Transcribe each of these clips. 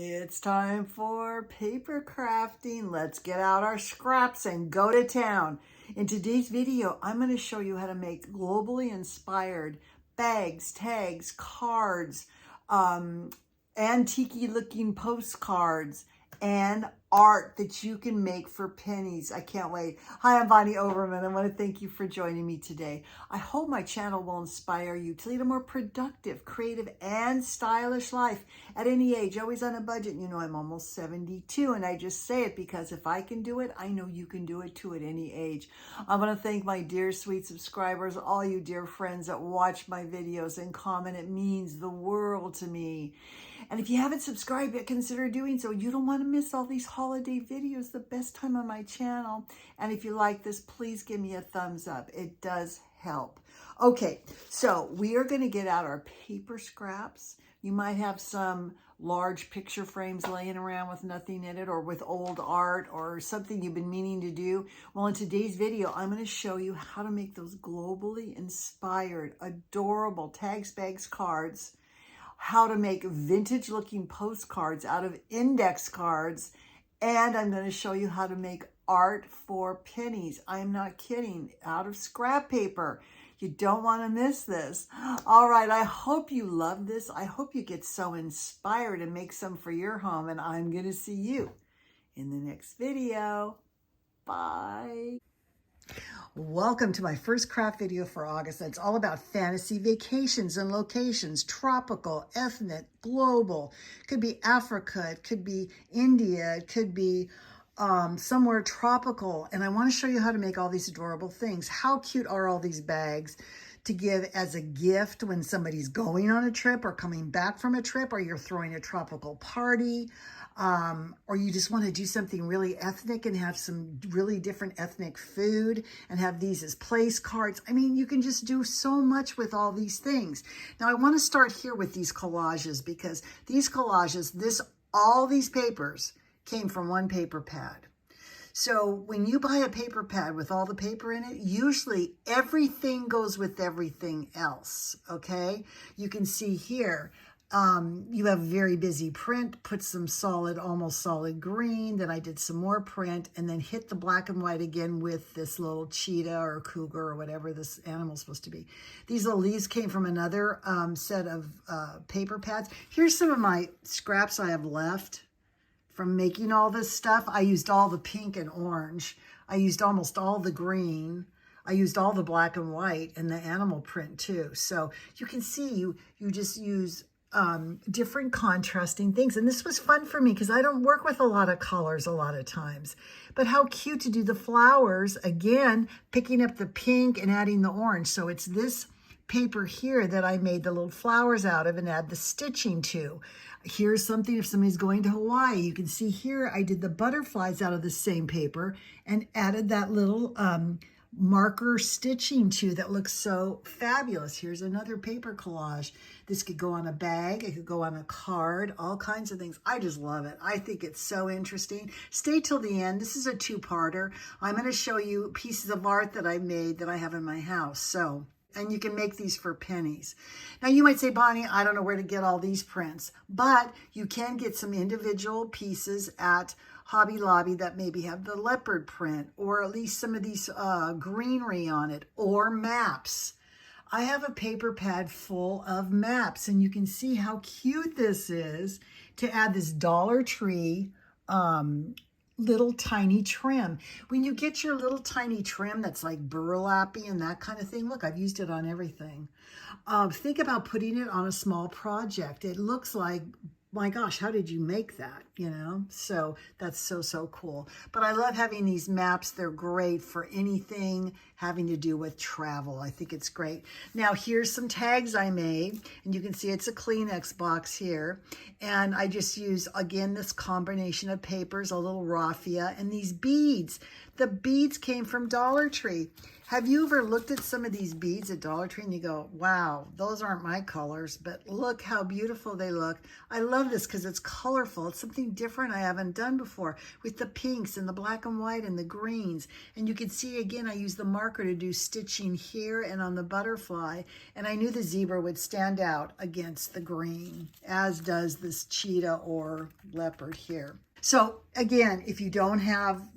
It's time for paper crafting. Let's get out our scraps and go to town. In today's video, I'm going to show you how to make globally inspired bags, tags, cards, antique looking postcards, and art that you can make for pennies. I can't wait. Hi, I'm Bonnie Overman. I want to thank you for joining me today. I hope my channel will inspire you to lead a more productive, creative, and stylish life at any age, always on a budget. You know, I'm almost 72, and I just say it because if I can do it, I know you can do it too at any age. I want to thank my dear sweet subscribers, all you dear friends that watch my videos and comment. It means the world to me. And if you haven't subscribed yet, consider doing so. You don't want to miss all these holiday videos, the best time on my channel. And if you like this, please give me a thumbs up. It does help. Okay, so we are going to get out our paper scraps. You might have some large picture frames laying around with nothing in it, or with old art or something you've been meaning to do. Well, in today's video, I'm going to show you how to make those globally inspired, adorable tags, bags, cards, how to make vintage looking postcards out of index cards, and I'm going to show you how to make art for pennies. I'm not kidding, out of scrap paper. You don't want to miss this. All right, I hope you love this. I hope you get so inspired and make some for your home, and I'm going to see you in the next video. Bye. Welcome to my first craft video for August. That's all about fantasy vacations and locations, tropical, ethnic, global. Could be Africa, it could be India, it could be somewhere tropical. And I want to show you how to make all these adorable things. How cute are all these bags to give as a gift when somebody's going on a trip or coming back from a trip, or you're throwing a tropical party, or you just want to do something really ethnic and have some really different ethnic food and have these as place cards. I mean, you can just do so much with all these things. Now, I want to start here with these collages, because these collages, all these papers came from one paper pad. So when you buy a paper pad with all the paper in it, usually everything goes with everything else, okay? You can see here, you have very busy print, put some solid, almost solid green, then I did some more print, and then hit the black and white again with this little cheetah or cougar or whatever this animal's supposed to be. These little leaves came from another set of paper pads. Here's some of my scraps I have left from making all this stuff. I used all the pink and orange. I used almost all the green. I used all the black and white and the animal print too. So you can see you just use different contrasting things. And this was fun for me because I don't work with a lot of colors a lot of times. But how cute to do the flowers, again, picking up the pink and adding the orange. So it's this paper here that I made the little flowers out of and add the stitching to. Here's something if somebody's going to Hawaii. You can see here I did the butterflies out of the same paper and added that little marker stitching to that looks so fabulous. Here's another paper collage. This could go on a bag, it could go on a card, all kinds of things. I just love it. I think it's so interesting. Stay till the end. This is a two-parter. I'm going to show you pieces of art that I made that I have in my house. And you can make these for pennies. Now you might say, Bonnie, I don't know where to get all these prints, but you can get some individual pieces at Hobby Lobby that maybe have the leopard print, or at least some of these greenery on it, or maps. I have a paper pad full of maps, and you can see how cute this is to add this Dollar Tree little tiny trim. When you get your little tiny trim that's like burlappy and that kind of thing, look, I've used it on everything. Think about putting it on a small project. It looks like, my gosh, how did you make that? You know, so that's so cool. But I love having these maps. They're great for anything having to do with travel. I think it's great. Now here's some tags I made, and you can see it's a Kleenex box here. And I just use, again, this combination of papers, a little raffia, and these beads. The beads came from Dollar Tree. Have you ever looked at some of these beads at Dollar Tree and you go, wow, those aren't my colors, but look how beautiful they look. I love this because it's colorful. It's something different I haven't done before with the pinks and the black and white and the greens. And you can see, again, I use the marker to do stitching here and on the butterfly. And I knew the zebra would stand out against the green, as does this cheetah or leopard here. So again, if you don't have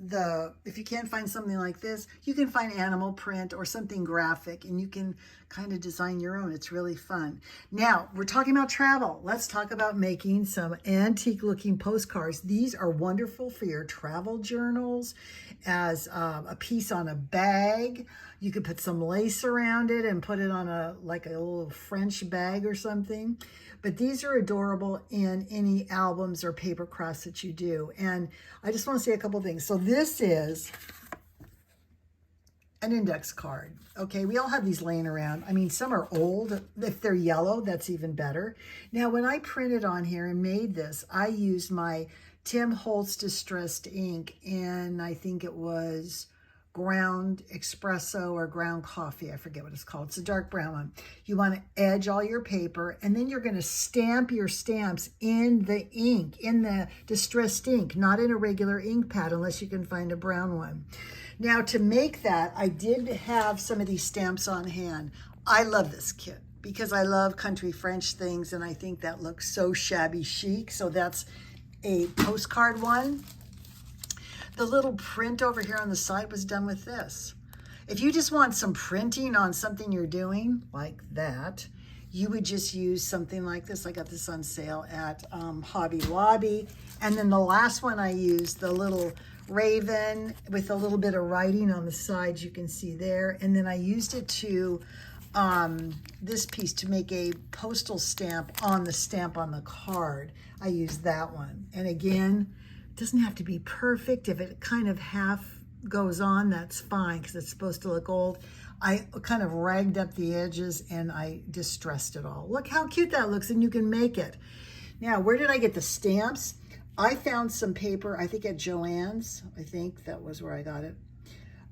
if you can't find something like this, you can find animal print or something graphic and you can kind of design your own. It's really fun. Now, we're talking about travel. Let's talk about making some antique looking postcards. These are wonderful for your travel journals, as a piece on a bag. You could put some lace around it and put it on like a little French bag or something. But these are adorable in any albums or paper crafts that you do. And I just want to say a couple things. So this is an index card. Okay, we all have these laying around. I mean, some are old. If they're yellow, that's even better. Now, when I printed on here and made this, I used my Tim Holtz Distressed ink, and I think it was ground espresso or ground coffee. I forget what it's called. It's a dark brown one. You want to edge all your paper, and then you're going to stamp your stamps in the ink, in the distressed ink, not in a regular ink pad unless you can find a brown one. Now, to make that, I did have some of these stamps on hand. I love this kit because I love country French things, and I think that looks so shabby chic. So that's a postcard one. The little print over here on the side was done with this. If you just want some printing on something you're doing, like that, you would just use something like this. I got this on sale at Hobby Lobby. And then the last one I used, the little raven with a little bit of writing on the sides, you can see there. And then I used it to, this piece to make a postal stamp on the card. I used that one. And again, it doesn't have to be perfect. If it kind of half goes on, that's fine because it's supposed to look old. I kind of ragged up the edges and I distressed it all. Look how cute that looks, and you can make it. Now, where did I get the stamps? I found some paper, I think at Joann's, I think that was where I got it,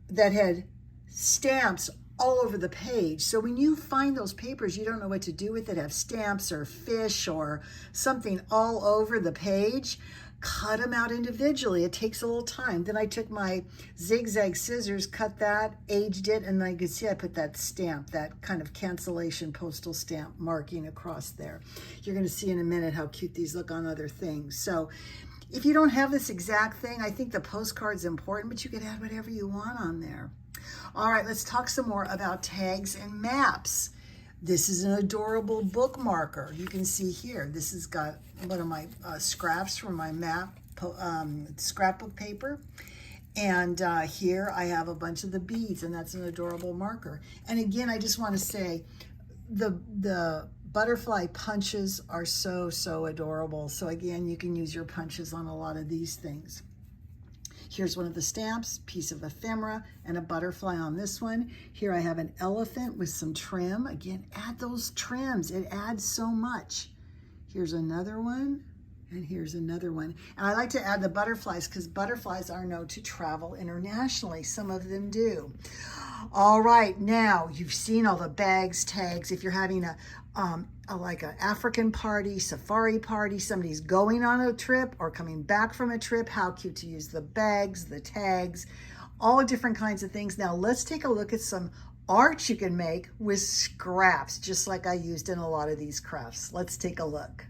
that had stamps all over the page. So when you find those papers, you don't know what to do with it, have stamps or fish or something all over the page, cut them out individually. It takes a little time. Then I took my zigzag scissors, cut that, aged it, and I could see I put that stamp, that kind of cancellation postal stamp marking across there. You're going to see in a minute how cute these look on other things. So if you don't have this exact thing, I think the postcard's important, but you could add whatever you want on there. All right, let's talk some more about tags and maps. This is an adorable bookmarker. You can see here, this has got one of my scraps from my map scrapbook paper. And here I have a bunch of the beads, and that's an adorable marker. And again, I just want to say the butterfly punches are so, so adorable. So again, you can use your punches on a lot of these things. Here's one of the stamps, piece of ephemera, and a butterfly on this one. Here I have an elephant with some trim. Again, add those trims. It adds so much. Here's another one, and here's another one. And I like to add the butterflies because butterflies are known to travel internationally. Some of them do. All right, now you've seen all the bags, tags. If you're having like an African party, safari party, somebody's going on a trip or coming back from a trip, how cute to use the bags, the tags, all different kinds of things. Now let's take a look at some art you can make with scraps, just like I used in a lot of these crafts. Let's take a look.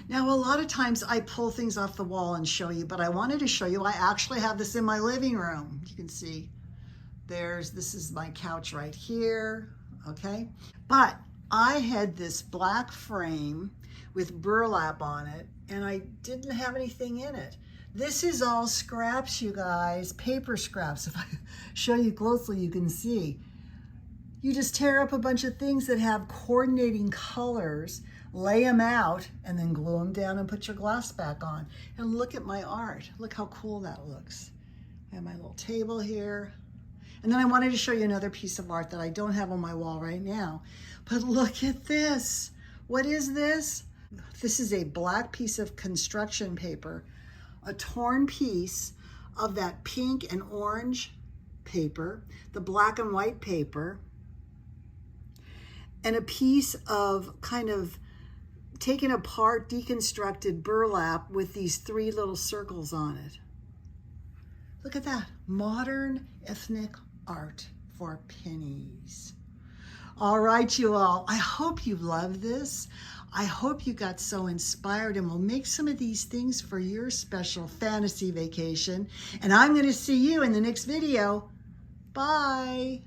Now, a lot of times I pull things off the wall and show you, but I wanted to show you, I actually have this in my living room. You can see this is my couch right here, okay? But I had this black frame with burlap on it, and I didn't have anything in it. This is all scraps, you guys, paper scraps. If I show you closely, you can see. You just tear up a bunch of things that have coordinating colors, lay them out, and then glue them down and put your glass back on. And look at my art. Look how cool that looks. I have my little table here. And then I wanted to show you another piece of art that I don't have on my wall right now. But look at this. What is this? This is a black piece of construction paper, a torn piece of that pink and orange paper, the black and white paper, and a piece of kind of taken apart, deconstructed burlap with these 3 little circles on it. Look at that, modern ethnic art for pennies. All right, you all, I hope you love this. I hope you got so inspired and will make some of these things for your special fantasy vacation. And I'm going to see you in the next video. Bye.